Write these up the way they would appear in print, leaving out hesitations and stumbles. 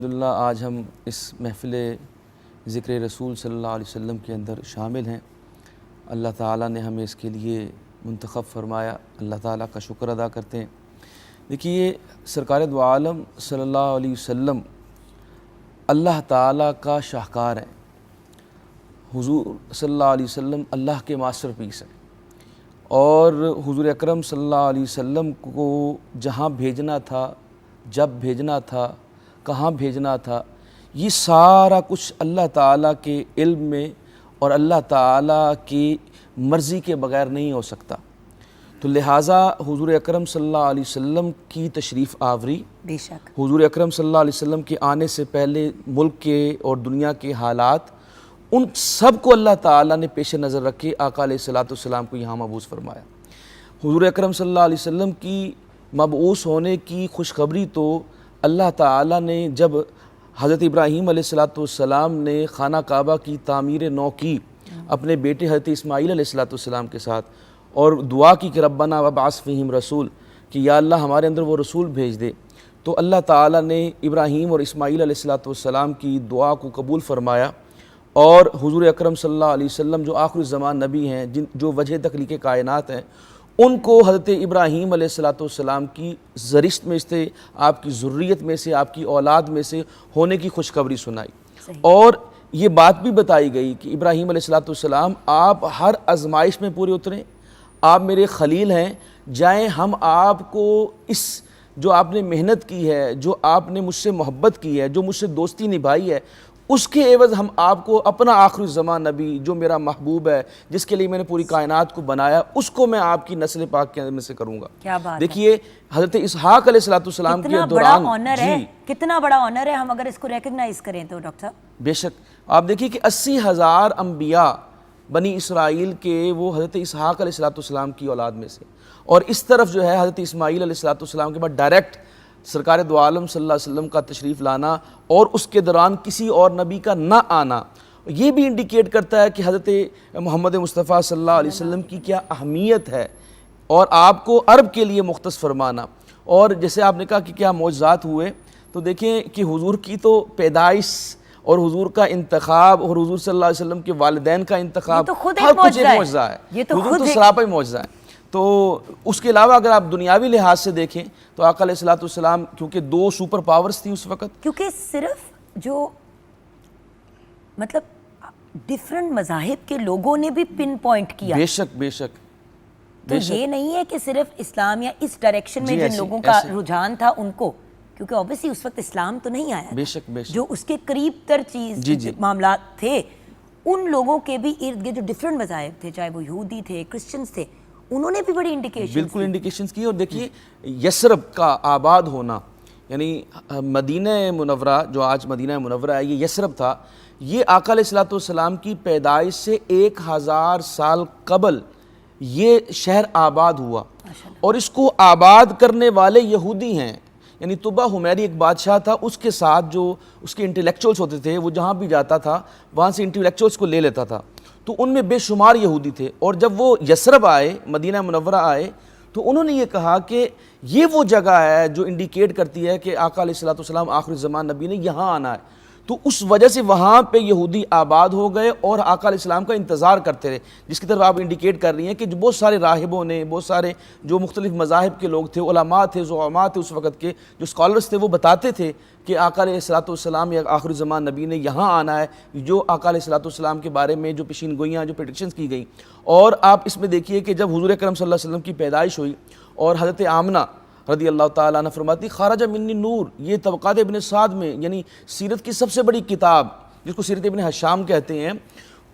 الحمدللہ آج ہم اس محفل ذکر رسول صلی اللہ علیہ وسلم کے اندر شامل ہیں۔ اللہ تعالیٰ نے ہمیں اس کے لیے منتخب فرمایا، اللہ تعالیٰ کا شکر ادا کرتے ہیں۔ دیکھیے سرکار دو عالم صلی اللہ علیہ وسلم اللہ تعالیٰ کا شاہکار ہیں۔ حضور صلی اللہ علیہ وسلم اللہ کے ماسٹر پیس ہیں، اور حضور اکرم صلی اللہ علیہ وسلم کو جہاں بھیجنا تھا، جب بھیجنا تھا، کہاں بھیجنا تھا، یہ سارا کچھ اللہ تعالیٰ کے علم میں اور اللہ تعالیٰ کی مرضی کے بغیر نہیں ہو سکتا۔ تو لہٰذا حضور اکرم صلی اللہ علیہ وسلم کی تشریف آوری، بے شک حضور اکرم صلی اللہ علیہ وسلم کے آنے سے پہلے ملک کے اور دنیا کے حالات، ان سب کو اللہ تعالیٰ نے پیش نظر رکھے آقا علیہ السلام کو یہاں مبعوث فرمایا۔ حضور اکرم صلی اللہ علیہ وسلم کی مبعوث ہونے کی خوشخبری تو اللہ تعالیٰ نے جب حضرت ابراہیم علیہ السلام نے خانہ کعبہ کی تعمیر نو کی اپنے بیٹے حضرت اسماعیل علیہ السلام کے ساتھ، اور دعا کی کہ ربنا وابعث فیہم رسول، کہ یا اللہ ہمارے اندر وہ رسول بھیج دے، تو اللہ تعالیٰ نے ابراہیم اور اسماعیل علیہ السلام کی دعا کو قبول فرمایا، اور حضور اکرم صلی اللہ علیہ وسلم جو آخر الزمان نبی ہیں، جو وجہ تخلیق کائنات ہیں، ان کو حضرت ابراہیم علیہ السلام کی زرشت میں سے، آپ کی ذریت میں سے، آپ کی اولاد میں سے ہونے کی خوشخبری سنائی، اور یہ بات بھی بتائی گئی کہ ابراہیم علیہ السلام آپ ہر آزمائش میں پورے اتریں، آپ میرے خلیل ہیں، جائیں ہم آپ کو اس جو آپ نے محنت کی ہے، جو آپ نے مجھ سے محبت کی ہے، جو مجھ سے دوستی نبھائی ہے، اس کے عوض ہم آپ کو اپنا آخری الزمان نبی جو میرا محبوب ہے، جس کے لیے میں نے پوری کائنات کو بنایا، اس کو میں آپ کی نسل پاک کے میں سے کروں گا۔ کیا بات ہے! دیکھیے حضرت اسحاق علیہ السلام کے دوران کتنا بڑا آنر ہے، ہم اگر اس کو ریکگنائز کریں تو ڈاکٹر صاحب بے شک آپ دیکھیے کہ 80,000 انبیاء بنی اسرائیل کے وہ حضرت اسحاق علیہ السلام کی اولاد میں سے، اور اس طرف جو ہے حضرت اسماعیل علیہ السلام کے بعد ڈائریکٹ سرکار دو عالم صلی اللہ علیہ وسلم کا تشریف لانا، اور اس کے دوران کسی اور نبی کا نہ آنا، یہ بھی انڈیکیٹ کرتا ہے کہ حضرت محمد مصطفیٰ صلی اللہ علیہ وسلم کی کیا اہمیت ہے، اور آپ کو عرب کے لیے مختص فرمانا۔ اور جیسے آپ نے کہا کہ کیا معجزات ہوئے، تو دیکھیں کہ حضور کی تو پیدائش اور حضور کا انتخاب اور حضور صلی اللہ علیہ وسلم کے والدین کا انتخاب، ہر کچھ ایک معجزہ ہے، حضور تو سراپا ہی معجزہ ہے۔ تو اس کے علاوہ اگر آپ دنیاوی لحاظ سے دیکھیں تو آقا علیہ السلام کیونکہ 2 سپر پاورز تھیں اس وقت، کیونکہ صرف جو مطلب ڈیفرنٹ مذاہب کے لوگوں نے بھی پن پوائنٹ کیا، بے شک بے شک، تو یہ نہیں ہے کہ صرف اسلام یا اس ڈائریکشن میں جن لوگوں کا رجحان تھا ان کو، کیونکہ اوبیسلی اس وقت اسلام تو نہیں آیا، بے شک بے شک، جو اس کے قریب تر چیز معاملات تھے، ان لوگوں کے بھی ارد گرد جو ڈیفرنٹ مذاہب تھے، چاہے وہ یہودی تھے، کرسچنز تھے، انہوں نے بھی بڑی انڈیکیشن، بالکل انڈیکیشنز کی۔ اور دیکھیے یثرب کا آباد ہونا، یعنی مدینہ منورہ جو آج مدینہ منورہ ہے، یہ یثرب تھا، یہ آقا علیہ السلام کی پیدائش سے 1000 سال قبل یہ شہر آباد ہوا، اور اس کو آباد کرنے والے یہودی ہیں، یعنی طبع حمیری ایک بادشاہ تھا، اس کے ساتھ جو اس کے انٹلیکچوئلز ہوتے تھے، وہ جہاں بھی جاتا تھا وہاں سے انٹلیکچوئلز کو لے لیتا تھا، تو ان میں بے شمار یہودی تھے، اور جب وہ یثرب آئے، مدینہ منورہ آئے، تو انہوں نے یہ کہا کہ یہ وہ جگہ ہے جو انڈیکیٹ کرتی ہے کہ آقا علیہ السلام آخر زمان نبی نے یہاں آنا ہے، تو اس وجہ سے وہاں پہ یہودی آباد ہو گئے اور آقا علیہ السلام کا انتظار کرتے رہے، جس کی طرف آپ انڈیکیٹ کر رہی ہیں کہ بہت سارے راہبوں نے، بہت سارے جو مختلف مذاہب کے لوگ تھے، علماء تھے، زعماء تھے، اس وقت کے جو اسکالرز تھے، وہ بتاتے تھے کہ آقا علیہ السلام یا آخر زمان نبی نے یہاں آنا ہے، جو آقا علیہ السلام کے بارے میں جو پیشین گوئیاں، جو پریڈکشنز کی گئیں۔ اور آپ اس میں دیکھیے کہ جب حضور اکرم صلی اللہ علیہ وسلم کی پیدائش ہوئی، اور حضرت آمنہ رضی اللہ تعالیٰ عنہ فرماتی خارج منی نور، یہ طبقات ابن سعد میں، یعنی سیرت کی سب سے بڑی کتاب جس کو سیرت ابن حشام کہتے ہیں،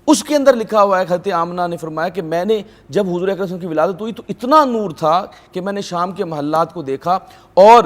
اس کے اندر لکھا ہوا ہے، حضرت آمنہ نے فرمایا کہ میں نے جب حضور اکرم صلی اللہ علیہ وسلم کی ولادت ہوئی تو اتنا نور تھا کہ میں نے شام کے محلات کو دیکھا، اور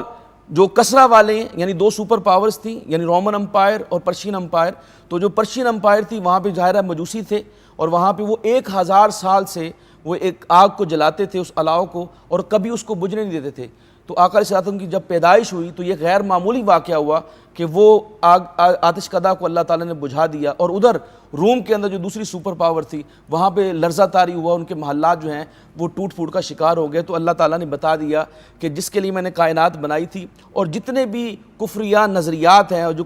جو کسرا والے یعنی 2 سپر پاورز تھیں، یعنی رومن امپائر اور پرشین امپائر، تو جو پرشین امپائر تھی وہاں پہ ظاہرہ مجوسی تھے، اور وہاں پہ وہ 1000 سال سے وہ ایک آگ کو جلاتے تھے، اس الاؤ کو، اور کبھی اس کو بجھنے نہیں دیتے تھے۔ تو آقا علیہ السلام کی جب پیدائش ہوئی تو یہ غیر معمولی واقعہ ہوا کہ وہ آتش کدا کو اللہ تعالیٰ نے بجھا دیا، اور ادھر روم کے اندر جو دوسری سپر پاور تھی وہاں پہ لرزہ طاری ہوا، ان کے محلات جو ہیں وہ ٹوٹ پھوٹ کا شکار ہو گئے۔ تو اللہ تعالیٰ نے بتا دیا کہ جس کے لیے میں نے کائنات بنائی تھی، اور جتنے بھی کفریہ نظریات ہیں اور جو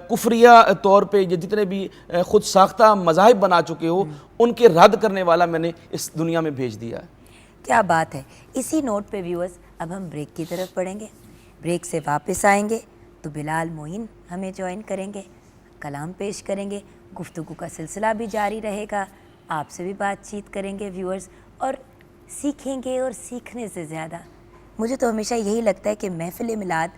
کفریہ طور پہ جتنے بھی خود ساختہ مذاہب بنا چکے ہو، ان کے رد کرنے والا میں نے اس دنیا میں بھیج دیا ہے۔ کیا بات ہے۔ اسی نوٹ پہ ویورز اب ہم بریک کی طرف پڑھیں گے، بریک سے واپس آئیں گے تو بلال معین ہمیں جوائن کریں گے، کلام پیش کریں گے، گفتگو کا سلسلہ بھی جاری رہے گا، آپ سے بھی بات چیت کریں گے ویورز، اور سیکھیں گے۔ اور سیکھنے سے زیادہ مجھے تو ہمیشہ یہی لگتا ہے کہ محفل میلاد